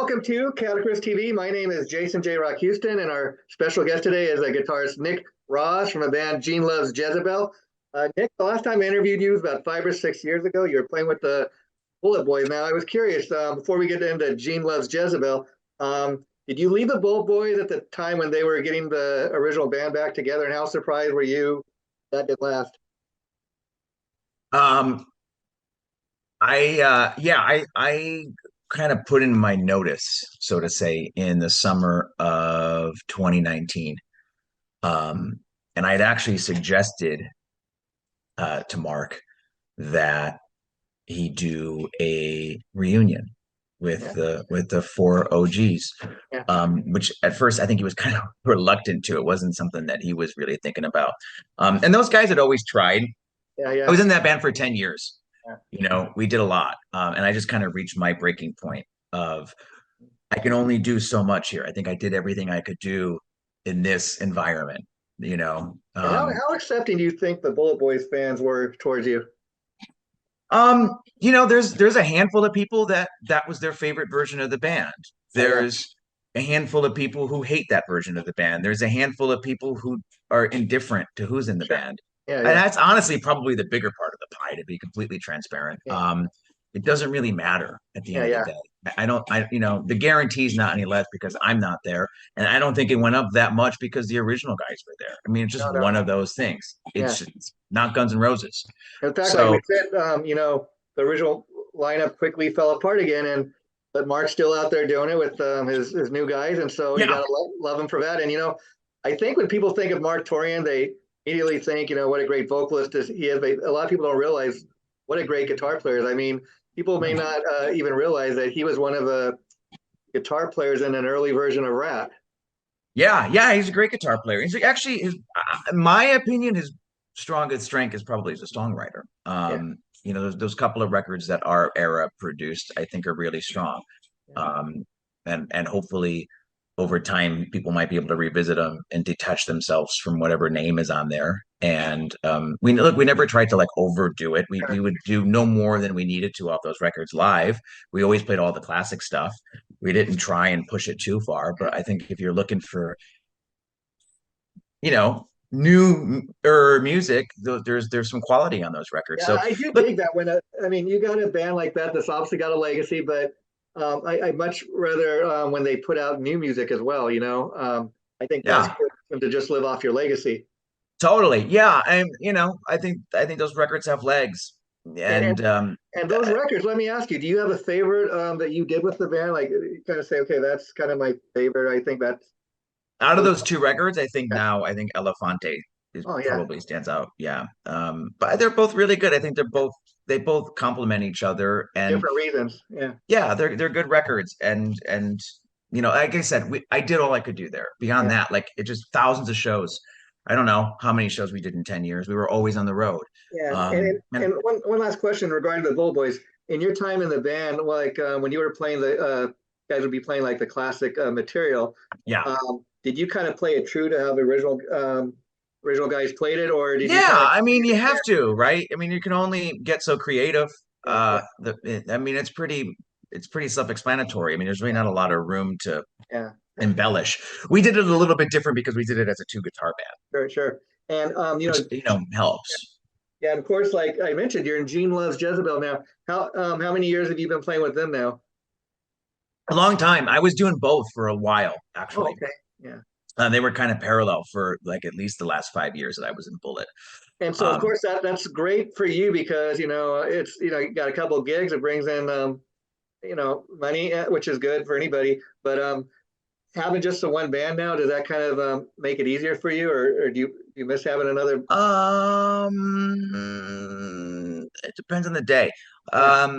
welcome to Categories TV. My name is Jason J. Rock Houston, and our special guest today is a guitarist Nick Rozz from a band Gene Loves Jezebel. Nick, the last time I interviewed you was about 5 or 6 years ago. You were playing with the Bullet Boys. Now, I was curious, before we get into Gene Loves Jezebel, did you leave the Bullet Boys at the time when they were getting the original band back together, and how surprised were you that did last? Um, I kind of put in my notice, so to say, in the summer of 2019. Um, and I had actually suggested to Mark that he do a reunion with Yeah, the four OGs. yeah, Which at first I think he was kind of reluctant to. It wasn't something that he was really thinking about. And those guys had always tried. yeah, I yeah, was in that band for 10 years. yeah. We did a lot. And I just kind of reached my breaking point of I can only do so much here. I think I did everything I could do in this environment, you know. And how accepting do you think the Bullet Boys fans were towards you? There's a handful of people that was their favorite version of the band. Oh, yeah, There's a handful of people who hate that version of the band. There's a handful of people who are indifferent to who's in the sure. band. Yeah, And yeah, that's honestly probably the bigger part of the pie, to be completely transparent. yeah, It doesn't really matter at the yeah, end of the yeah. day. I don't, the guarantee's not any less because I'm not there. And I don't think it went up that much because the original guys were there. I mean, it's No, just no. one of those things. Yeah. It's not Guns N' Roses. In fact, like we So, said, the original lineup quickly fell apart again, and but Mark's still out there doing it with his new guys, and so you yeah. gotta love him for that. And I think when people think of Mark Torian, they immediately think, what a great vocalist he is. But a lot of people don't realize what a great guitar player is. I mean, people may not even realize that he was one of the guitar players in an early version of Rat. Yeah, he's a great guitar player. He's actually, in my opinion, his strongest strength is probably as a songwriter. Yeah, Those couple of records that our era produced, I think, are really strong. yeah, Um, and hopefully, over time, people might be able to revisit them and detach themselves from whatever name is on there. And we never tried to like overdo it. We sure. would do no more than we needed to off those records live. We always played all the classic stuff. We didn't try and push it too far, but I think if you're looking for, new or music, there's some quality on those records. Yeah, So, I do but dig that when I mean, you got a band like that that's obviously got a legacy, but I much rather when they put out new music as well. I think that's yeah, good than to just live off your legacy. totally. Yeah, and I think those records have legs. And and, And and those records, let me ask you, do you have a favorite that you did with the band? Like, you kind of say, okay, that's kind of my favorite. I think that's out of those. those two records, Yeah. I think Elefante is Oh yeah, probably stands out. Yeah. But they're both really good. I think they both complement each other. And different reasons. Yeah, yeah, they're good records. And like I said, I did all I could do there. Beyond yeah, that, like it just thousands of shows. I don't know how many shows we did in 10 years. We were always on the road. yeah. And And one last question regarding the Bull Boys. In your time in the band, like when you were playing the guys would be playing like the classic material. yeah. Did you kind of play it true to how the original guys played it, or did you kind Yeah, of I mean, you have yeah, to, right? I mean, you can only get so creative. yeah, yeah, I mean, it's pretty self-explanatory. I mean, there's really not a lot of room to yeah, yeah, embellish. We did it a little bit different because we did it as a two guitar band, sure, sure. And which helps. yeah, and of course, like I mentioned, you're in Gene Loves Jezebel now. How many years have you been playing with them now? A long time. I was doing both for a while, Oh, actually. okay, yeah. They were kind of parallel for like at least the last 5 years that I was in Bullet. And so, of Um, course, that's great for you because it's you got a couple of gigs. It brings in money, which is good for anybody. But having just the one band now, does that kind of make it easier for you, or do you miss having another? it depends on the day. Yeah,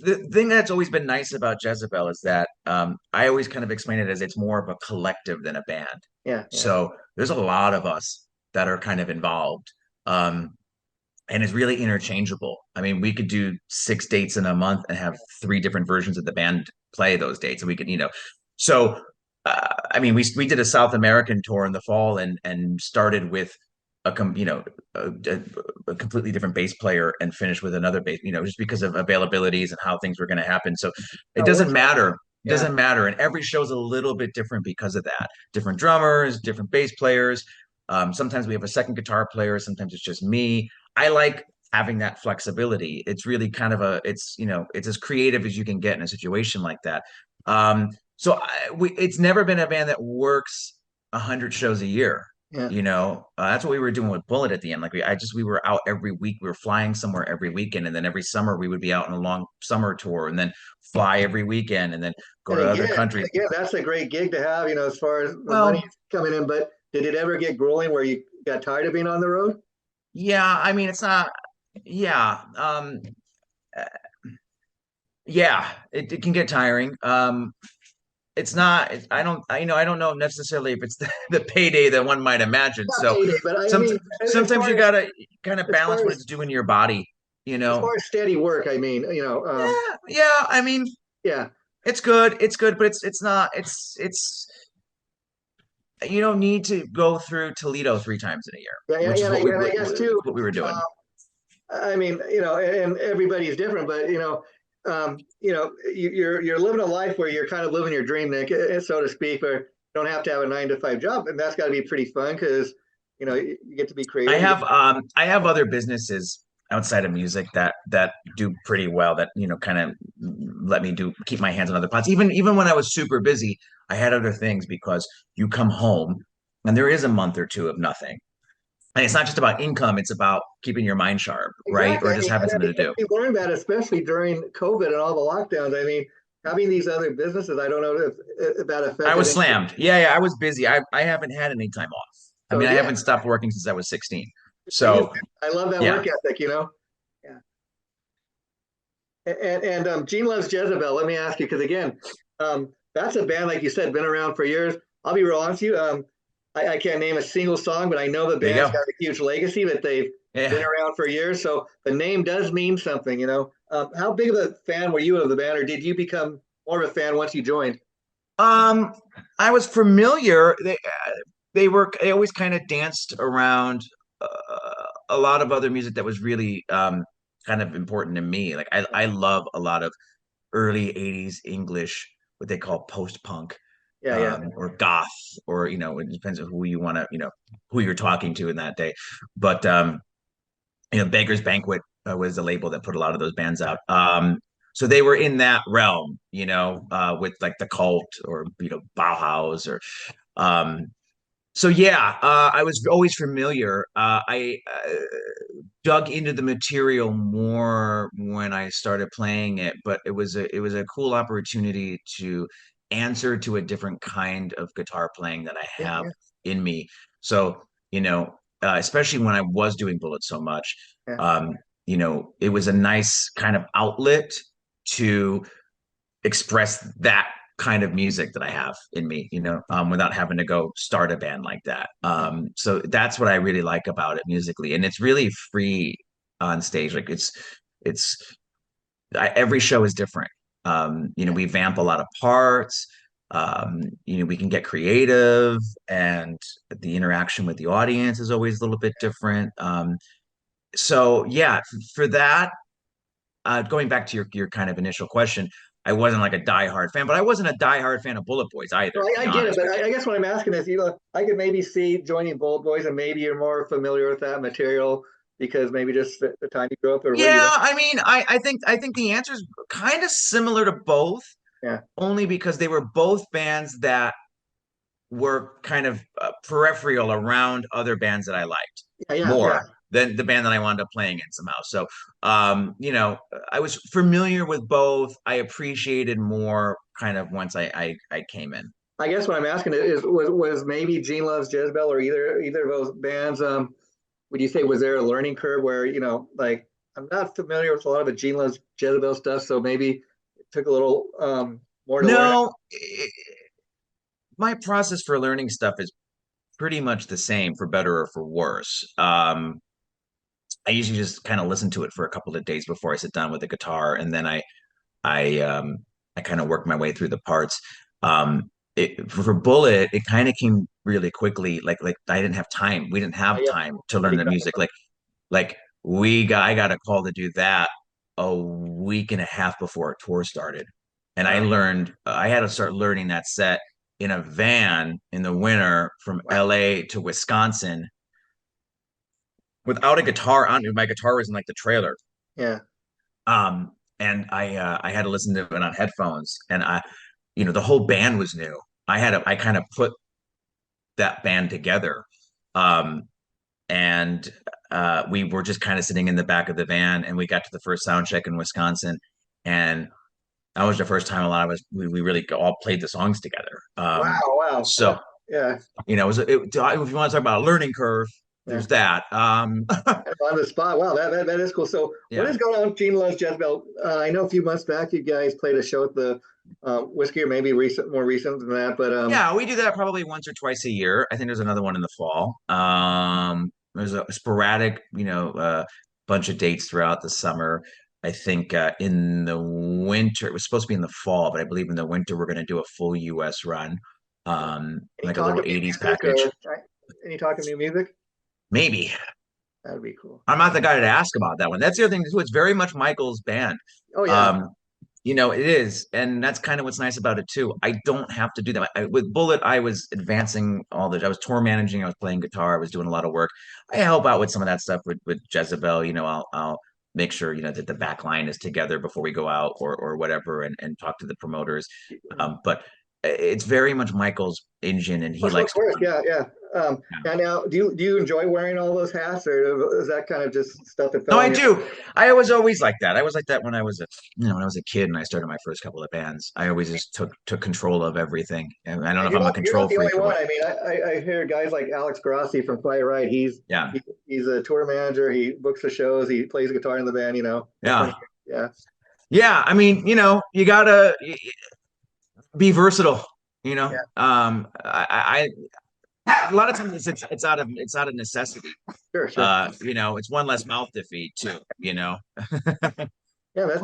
The thing that's always been nice about Jezebel is that I always kind of explain it as it's more of a collective than a band. yeah, yeah. So there's a lot of us that are kind of involved. And it's really interchangeable. I mean, we could do 6 dates in a month and have three different versions of the band play those dates, and we could. So I mean, we did a South American tour in the fall and started with a com you know a completely different bass player and finished with another bass, just because of availabilities and how things were going to happen. So it Oh, doesn't what's that? matter. Yeah. Doesn't matter. And every show's a little bit different because of that. Different drummers, different bass players. Sometimes we have a second guitar player, sometimes it's just me. I like having that flexibility. It's really kind of it's as creative as you can get in a situation like that. So it's never been a band that works 100 shows a year. Yeah. That's what we were doing with Bullet at the end. Like we were out every week. We were flying somewhere every weekend, and then every summer we would be out on a long summer tour, and then fly every weekend, and then go And to other again, countries. that's a great gig to have, as far as the money Well, coming in. But did it ever get grueling where you got tired of being on the road? yeah, I mean, it's not. Yeah, uh, yeah, it can get tiring. It's not. I don't know necessarily if it's the payday that one might imagine. Not So, payday, but I some mean, sometimes you gotta kind of as balance far what as it's doing to your body. You as know. far as steady work, I mean, Yeah. I mean, yeah, it's good. It's good, but it's not. It's you don't need to go through Toledo 3 times in a year, yeah, yeah, which yeah, is and I guess too. what we were doing. I mean, and everybody's different, but you're living a life where you're kind of living your dream, Nick, so to speak, where you don't have to have a 9 to 5 job, and that's got to be pretty fun because you get to be creative. I have other businesses outside of music that do pretty well that kind of let me do keep my hands on other pots. Even when I was super busy, I had other things because you come home and there is a month or two of nothing. And it's not just about income, it's about keeping your mind sharp, right? Exactly. Or just having something to do. We learned that, especially during COVID and all the lockdowns. I mean, having these other businesses, I don't know if that I affected was it. slammed. Yeah, I was busy. I haven't had any time off. I So mean, I yeah, haven't stopped working since I was 16. for you, So I love that yeah, work ethic. Yeah. And Gene Loves Jezebel. Let me ask you, because again, that's a band, like you said, been around for years. I'll be real honest with you. I can't name a single song, but I know the there you band's go. got a huge legacy that they've been Yeah. around for years. So the name does mean something. How big of a fan were you of the band, or did you become more of a fan once you joined? Um, I was familiar. They always kind of danced around a lot of other music that was really kind of important to me. Like I love a lot of early 80s English, what they call post-punk, Yeah, yeah, or goth, or it depends on who you want to, who you're talking to in that day. But Beggar's Banquet was the label that put a lot of those bands out. So they were in that realm, with like the Cult or Bauhaus or um, so yeah, I was always familiar. I dug into the material more when I started playing it, but it was a cool opportunity to answer to a different kind of guitar playing that I yeah, have yeah, in me. So, especially when I was doing Bullet so much, yeah. um, it was a nice kind of outlet to express that kind of music that I have in me, without having to go start a band like that. So that's what I really like about it musically, and it's really free on stage. Like it's every show is different. We vamp a lot of parts. We can get creative, and the interaction with the audience is always a little bit different. So yeah, for that, going back to your kind of initial question, I wasn't like a diehard fan, but I wasn't a diehard fan of Bullet Boys either, No, to I be get it, honest but with you. I guess what I'm asking is, I could maybe see joining Bold Boys, and maybe you're more familiar with that material because maybe just the time you grew up or where you Yeah, went. I mean, I think the answer is kind of similar to both, Yeah, only because they were both bands that were kind of peripheral around other bands that I liked yeah, yeah, yeah. more than the band that I wound up playing in somehow. So, I was familiar with both. I appreciated more kind of once I came in. I guess what I'm asking is, was maybe Gene Loves Jezebel or either of those bands? Would you say was there a learning curve where like I'm not familiar with a lot of the Gene Loves Jezebel stuff, so maybe it took a little more to learn? No, my process for learning stuff is pretty much the same for better or for worse. I usually just kind of listen to it for a couple of days before I sit down with the guitar, and then I kind of work my way through the parts. For Bullet, it kind of came really quickly. Like I didn't have time. We didn't have Yeah, time to learn pretty the music. Like I got a call to do that a week and a half before our tour started, And I had to start learning that set in a van in the winter from Wow. LA to Wisconsin without a guitar on. My guitar was in like the trailer. Yeah. And I had to listen to it on headphones, and the whole band was new. I kind of put that band together. Um, and we were just kind of sitting in the back of the van, and we got to the first sound check in Wisconsin, and that was the first time a lot of us we really all played the songs together. Wow. Wow. So Yeah. if you want to talk about a learning curve, Yeah. there's that. On the spot. Wow, that is cool. So, what Yeah. is going on, Gene Loves Jezebel? I know a few months back you guys played a show at the Whiskey, or maybe more recent than that. But Yeah, we do that probably once or twice a year. I think there's another one in the fall. There's a sporadic, bunch of dates throughout the summer. I think in the winter, it was supposed to be in the fall, but I believe in the winter we're going to do a full US run, any like a talk little of new 80s music, package. any talk of new music? Maybe. That'd be cool. I'm not the guy to ask about that one. That's the other thing too. It's very much Michael's band. Oh yeah. Um, it is, and that's kind of what's nice about it too. I don't have to do that. With Bullet, I was advancing I was tour managing, I was playing guitar, I was doing a lot of work. I help out with some of that stuff with Jezebel. I'll make sure that the back line is together before we go out or whatever, and talk to the promoters. But it's very much Michael's engine, and he Of likes to course, run. yeah, yeah. And now, do you enjoy wearing all those hats, or is that kind of just stuff that No, fell I on your? do. I was always like that. I was like that when I was a kid and I started my first couple of bands. I always just took control of everything. And I don't know And if I'm a you're control not the only freak or one. what. I mean, I hear guys like Alex Grossi from Fly Right. Yeah. He's a tour manager. He books the shows. He plays guitar in the band. That's funny. Yeah. Yeah, Yeah. I mean, you gotta be versatile, you know. yeah, A lot of times it's out of necessity. sure, sure. It's one less mouth to feed too. Yeah,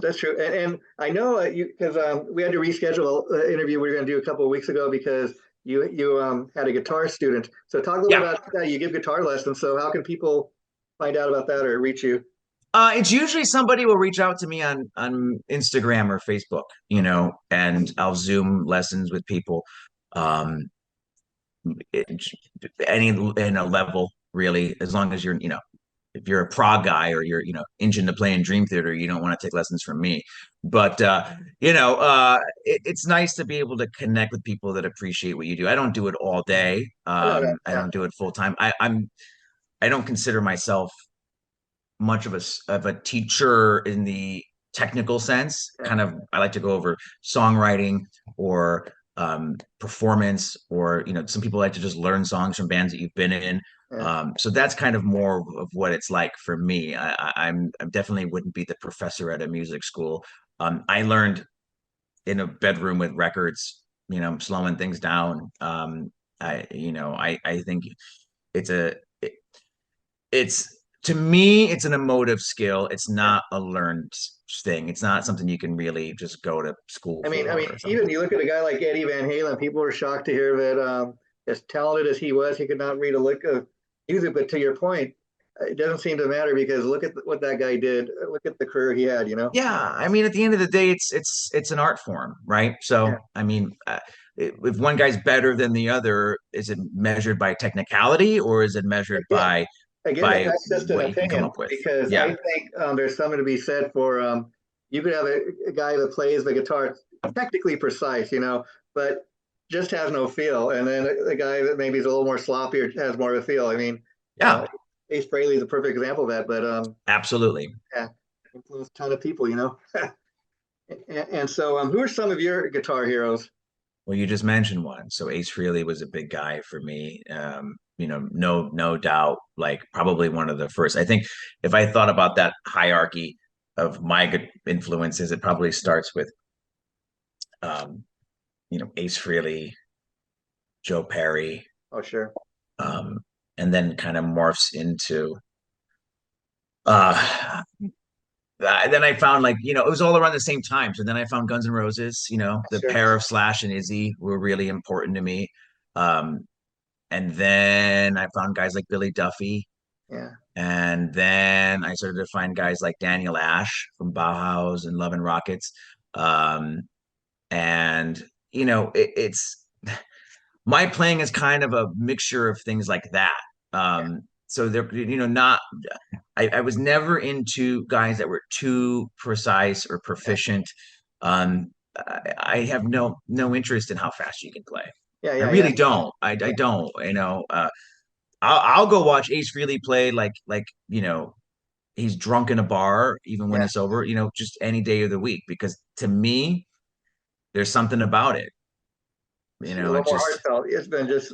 that's true. And I know you because we had to reschedule an interview we were going to do a couple of weeks ago because you had a guitar student. So talk a little bit Yeah. about that. You give guitar lessons. So how can people find out about that or reach you? It's usually somebody will reach out to me on Instagram or Facebook, and I'll Zoom lessons with people. Um, it, any in a level really, as long as if you're a prog guy or you're engine to play in Dream Theater, you don't want to take lessons from me. But it's nice to be able to connect with people that appreciate what you do. I don't do it all day. Oh, no, no, I yeah, don't do it full time. I don't consider myself much of a teacher in the technical sense. yeah, Kind of, I like to go over songwriting or performance, or some people like to just learn songs from bands that you've been in. yeah. So that's kind of more of what it's like for me. I definitely wouldn't be the professor at a music school. I learned in a bedroom with records, slowing things down. I think it's a it, it's to me, it's an emotive skill. It's Yeah. not a learned thing. It's not something you can really just go to school I mean, for or even something. you look at a guy like Eddie Van Halen. People were shocked to hear that as talented as he was, he could not read a lick of music. But to your point, it doesn't seem to matter because look at what that guy did. Look at the career he had. Yeah, I mean, at the end of the day, it's an art form, right? Yeah. So, I mean, if one guy's better than the other, is it measured by technicality or is it measured Again, again, by that's just an what you can come opinion up with? because I Yeah, think there's something to be said for you could have a guy that plays the guitar technically precise, but just has no feel, and then a guy that maybe is a little more sloppy or has more of a feel. I mean, yeah, Ace Frehley is a perfect example of that, but absolutely. yeah, influenced a ton of people. And so, who are some of your guitar heroes? Well, you just mentioned one. So Ace Frehley was a big guy for me. No doubt, like probably one of the first. I think if I thought about that hierarchy of my good influences, it probably starts with, um, Ace Frehley, Joe Perry, Oh, sure. um, and then kind of morphs into. Uh, then I found, like, it was all around the same time. So then I found Guns N' Roses. The Sure. pair of Slash and Izzy were really important to me. Um, And then I found guys like Billy Duffy. Yeah. And then I started to find guys like Daniel Ash from Bauhaus and Love and Rockets. Um, And it's my playing is kind of a mixture of things like that. So they're, not, I was never into guys that were too precise or Yeah, proficient. I have no interest in how fast you can play. yeah, I yeah, yeah, really don't. I don't. I'll go watch Ace Frehley play like he's drunk in a bar even when yeah. he's sober. Just any day of the week, because to me there's something about it. It's a little It more just, heartfelt. It's been just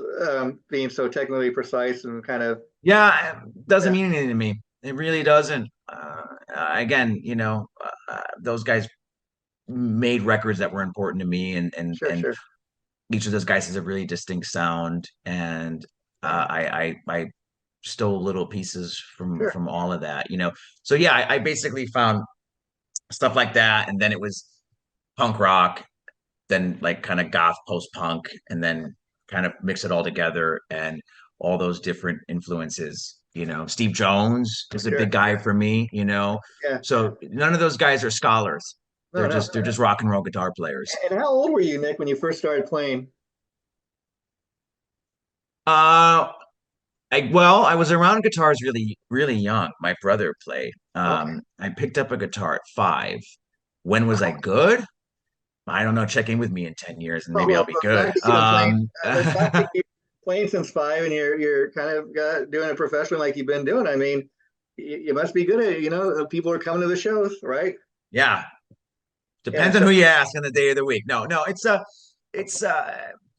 being so technically precise and kind of, yeah, it doesn't yeah, mean anything to me. It really doesn't. Again, those guys made records that were important to me, sure, and sure. each of those guys has a really distinct sound, and Yeah, I stole little pieces from sure. all of that. So yeah, I basically found stuff like that, and then it was punk rock, then like kind of goth post punk, and then kind of mix it all together, and all those different influences. Steve Jones is a Sure, big guy sure. for me. Yeah, yeah. So none of those guys are scholars. No, no. They're just rock and roll guitar players. And how old were you, Nick, when you first started playing? Uh, I was around guitars really, really young. My brother played. Okay. I picked up a guitar at 5. When was I Wow. good? I don't know. Check in with me in 10 years and Oh, maybe I'll well, be the good. fact that you've been playing, playing since 5 and you're kind of doing it professionally like you've been doing, I mean, you must be good at it. People are coming to the shows, right? Yeah. Yeah. Depends on So, who you ask on the day of the week. No, it's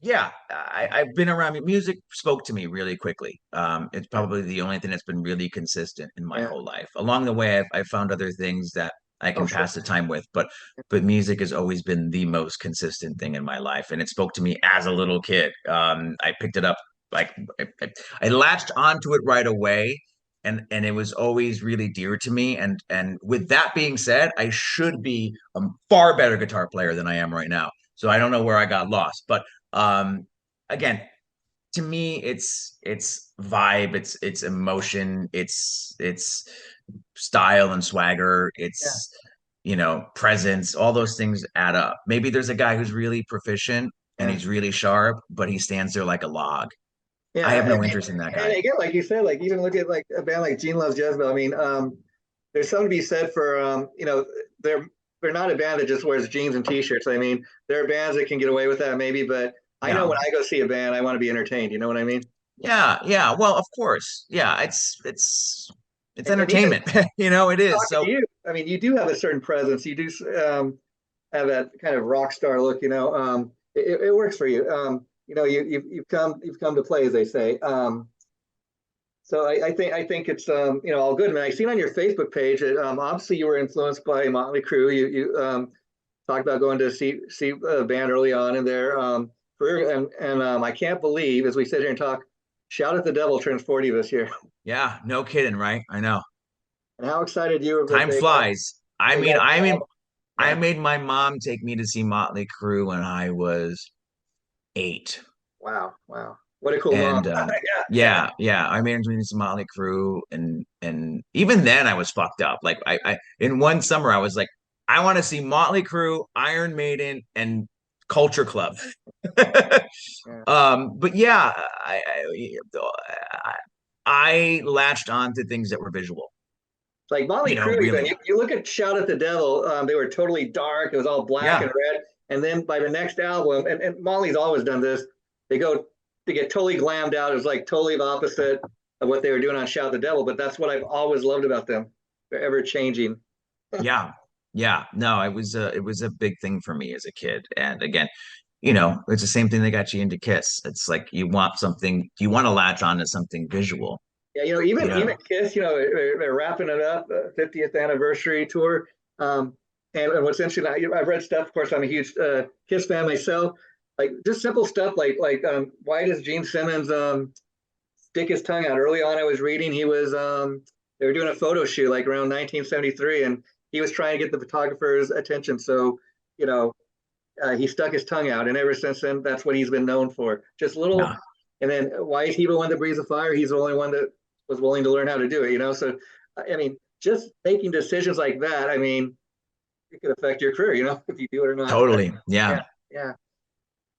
yeah. I've been around. Music spoke to me really quickly. It's yeah, probably the only thing that's been really consistent in my yeah. whole life. Along the way, I've found other things that I Oh, can sure. pass the time with, but music has always been the most consistent thing in my life, and it spoke to me as a little kid. I picked it up like I latched onto it right away, and it was always really dear to me. And with that being said, I should be a far better guitar player than I am right now. So I don't know where I got lost, but again, to me, it's vibe, it's emotion, it's style and swagger, Yeah. it's presence. All those things add up. Maybe there's a guy who's really proficient and Yeah. he's really sharp, but he stands there like a log. I Yeah. have no interest in that And guy. again, like you said, like even look at like a band like Gene Loves Jezebel. I mean, there's something to be said for, they're they're not a band that just wears jeans and t-shirts. I mean, there are bands that can get away with that maybe, but I know Yeah. when I go see a band, I want to be entertained. You know what I mean? Yeah. Well, of course. Yeah, it's And even entertainment. It is. talking to So you, I mean, you do have a certain presence. You do have that kind of rock star look. It works for you. You've come to play, as they say. So I think it's all good. I mean, I seen on your Facebook page that obviously you were influenced by Motley Crue. You talked about going to see a band early on in their career, and I can't believe as we sit here and talk, Shout at the Devil turns 40 this year, yeah, no kidding, right? I know. and how excited you were that Time flies. I they mean, got I mean, involved. I Yeah. made my mom take me to see Motley Crue when I was 8. Wow. Wow. What a cool mom. And Yeah. Yeah. yeah, I made her to see Motley Crue, and even then I was fucked up. Like I in one summer I was like, I want to see Motley Crue, Iron Maiden, and Culture Club. Yeah. But yeah, I latched on to things that were visual. Like Motley Crue, even Really. you look at Shout at the Devil, they were totally dark. It was all black and Yeah. red. And then by the next album, and Molly's always done this, they go they get totally glammed out. It was like totally the opposite of what they were doing on Shout at the Devil. But that's what I've always loved about them. They're ever changing. Yeah. Yeah. No, it was a big thing for me as a kid. And again, it's the same thing that got you into Kiss. It's like you want to latch on to something visual, Yeah, you even know. Kiss, they're wrapping it up, 50th anniversary tour. Um, and what's interesting, I've read stuff. Of course, I'm a huge Kiss fan myself. Like just simple stuff, like why does Gene Simmons stick his tongue out? Early on, I was reading he was they were doing a photo shoot like around 1973, and he was trying to get the photographer's attention. So you know he stuck his tongue out, and ever since then, that's what he's been known for. Just little. Yeah. And then why is he the one that breathes the fire? He's the only one that was willing to learn how to do it. So I mean, just making decisions like that. I mean, it could affect your career, if you do it or not. But Totally. yeah, Yeah. yeah.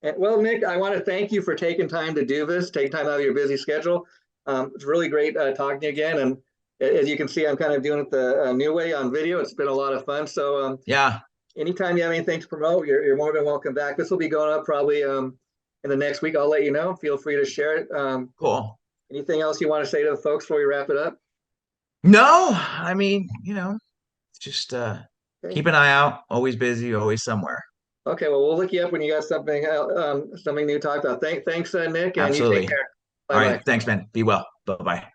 And, well, Nick, I want to thank you for taking time to do this, take time out of your busy schedule. It's really great talking to you again. And as you can see, I'm kind of doing it the new way on video. It's been a lot of fun. So Yeah. anytime you have anything to promote, you're more than welcome back. This will be going up probably in the next week. I'll let you know. Feel free to share it. Cool. Anything else you want to say to the folks before we wrap it up? No, I mean, just Okay. keep an eye out. Always busy, always somewhere. Okay. Well, we'll look you up when you got something new to talk about. Thanks, Nick, and you take Absolutely. care. All Bye right. bye. Thanks, man. Be well. Bye bye.